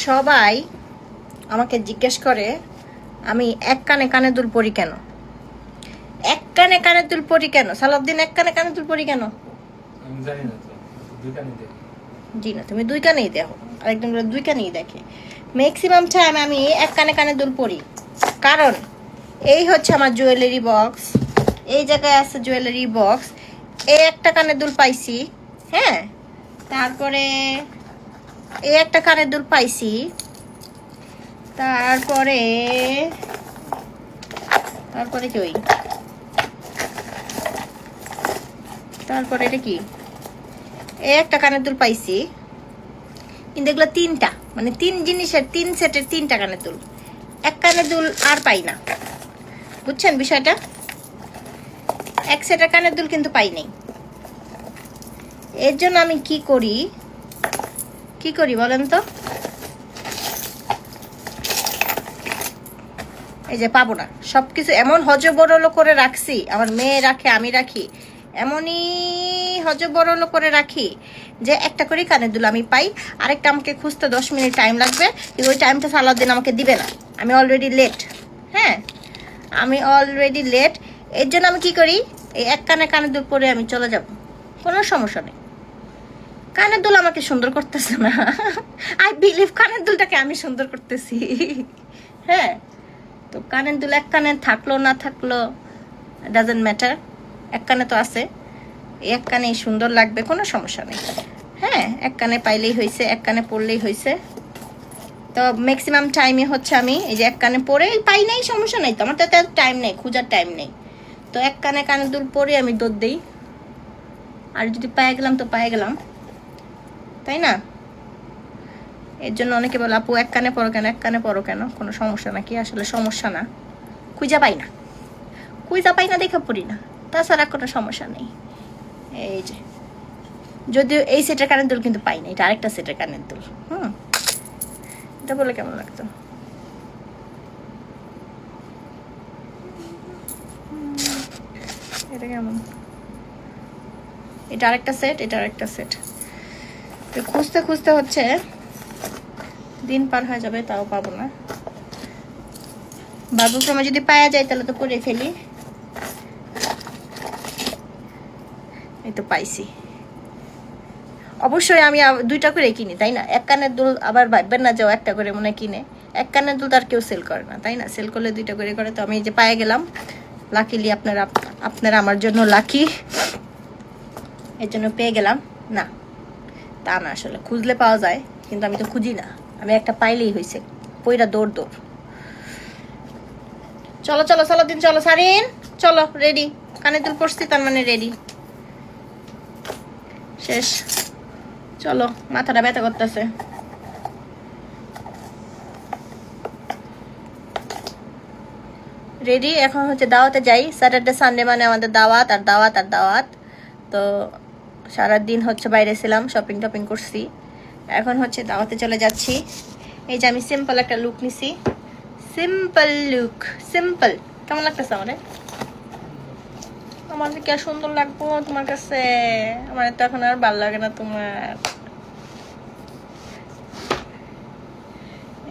সবাই আমাকে জিজ্ঞেস করে আমি এক কানে কানে দুল পরি কেন, এক কানে কানে দুল পরি কেন, সালাউদ্দিন এক কানে কানে দুল পরি কেন? আমি জানি না তো, দুই কানে দেখি। জি না, তুমি দুই কানেই দেখো, আরেকজন দুই কানেই দেখে। ম্যাক্সিমাম টাইম আমি এক কানে কানে দুল পরি, কারণ এই হচ্ছে আমার জুয়েলারি বক্স, এই জায়গায় আছে জুয়েলারি বক্স, এই একটা কানের দুল পাইছি, হ্যাঁ, তারপরে এই একটা কানের দুল পাইছি, তারপরে তারপরে কি, ওই তারপরে এটা কি, এই একটা কানের দুল পাইছি, কিন্তু এগুলো তিনটা, মানে তিন জিনিসের তিন সেটের তিনটা কানের দুল, এক কানের দুল আর পাই না, বুঝছেন বিষয়টা? এক সেটের কানের দুল কিন্তু পাই নাই। এর জন্য আমি কি করি বলেন তো? এই যে পাবো না, সবকিছু এমন হজবরল করে রাখছি, আমার মেয়ে রাখে, আমি রাখি, এমনই হজবরল করে রাখি যে একটা করে কানের দুল আমি পাই, আরেকটা আমাকে খুঁজতে 10 মিনিট টাইম লাগবে, কিন্তু ওই টাইমটা সালাউদ্দিন আমাকে দিবে না, আমি অলরেডি লেট। হ্যাঁ, আমি অলরেডি লেট। এর জন্য আমি কি করি, এই এক কানে কানের দুল পরে আমি চলে যাব, কোনো সমস্যা নেই। কানের দুল আমাকে সুন্দর করতেছে না, আই বিলিভ কানের দুলটাকে আমি সুন্দর করতেছি। হ্যাঁ, তো কানের দুল এক কানে থাকলো না থাকলো ডাজেন্ট ম্যাটার, এক কানে তো আছে, এক কানেই সুন্দর লাগবে, কোনো সমস্যা নেই। হ্যাঁ, এক কানে পাইলেই হয়েছে, এক কানে পড়লেই হয়েছে। তো ম্যাক্সিমাম টাইমে হচ্ছে আমি এই যে এক কানে পরে পাই নাই, সমস্যা নেই তো, আমার তো এত টাইম নেই, খোঁজার টাইম নেই, তো এক কানে কানের দুল পরে আমি দৌড় দিই, আর যদি পায়ে গেলাম তো পায়ে গেলাম, তাই না? এর জন্য অনেকে বলে আপু এক কানে পড়ো কেন, এক কানে পড়ো কেন, কোনো সমস্যা নাকি? আসলে সমস্যা না, খুঁজা পাই না দেখে পড়ি না, তাছাড়া কোনো সমস্যা নেই। এই যে যদিও এই সেটের কানের দুল কিন্তু পাই না, এটা আরেকটা সেটের কানের দুল। এটা বলে কেমন লাগতো? এটা কেমন? এটা আরেকটা সেট, এটা আরেকটা সেট। তো খুঁজতে খুঁজতে হচ্ছে দিন পার হয়ে যাবে, তাও পাবো না। বাবু সময় যদি পাওয়া যায় তাহলে তো পরে ফেলি। এই তো পাইছি। অবশ্যই আমি দুইটা করে কিনি, তাই না? এক কানের দুল আবার ভাববেন না যাও একটা করে মনে কিনে, এক কানের দুল তার কেউ সেল করে না, তাই না? সেল করলে দুইটা করে করে। তো আমি এই যে পায়ে গেলাম, লাকিলি আপনারা আমার জন্য লাকি, এর জন্য পেয়ে গেলাম। না তা না, আসলে খুঁজলে পাওয়া যায়, কিন্তু আমি তো খুঁজি না, আমি একটা পাইলেই হয়েছে, পইরা দৌড়। চলো চলো সালাউদ্দিন, চলো সারিন, চলো রেডি, কানে দুল পড়ছি তার মানে রেডি, শেষ। চলো, মাথাটা ব্যথা করতেছে। রেডি, এখন হচ্ছে দাওয়াতে যাই। স্যাটারডে সানডে মানে আমাদের দাওয়াত আর দাওয়াত আর দাওয়াত। তো সারাদিন হচ্ছে বাইরে ছিলাম, শপিং টপিং করছি, এখন হচ্ছে দাওয়াতে চলে যাচ্ছি। এই যে আমি সিম্পল একটা লুক নিছি, সিম্পল লুক, সিম্পল। কেমন লাগতেছে আমাদের? আমার কি আর সুন্দর লাগবো তোমার কাছে? আমার তো এখন আর ভালো লাগে না তোমার।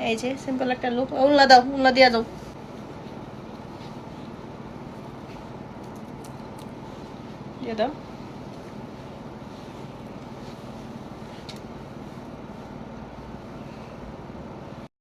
এই যে সিম্পল একটা লুক। উল্লা দাও, উল্লা দিয়া দাও।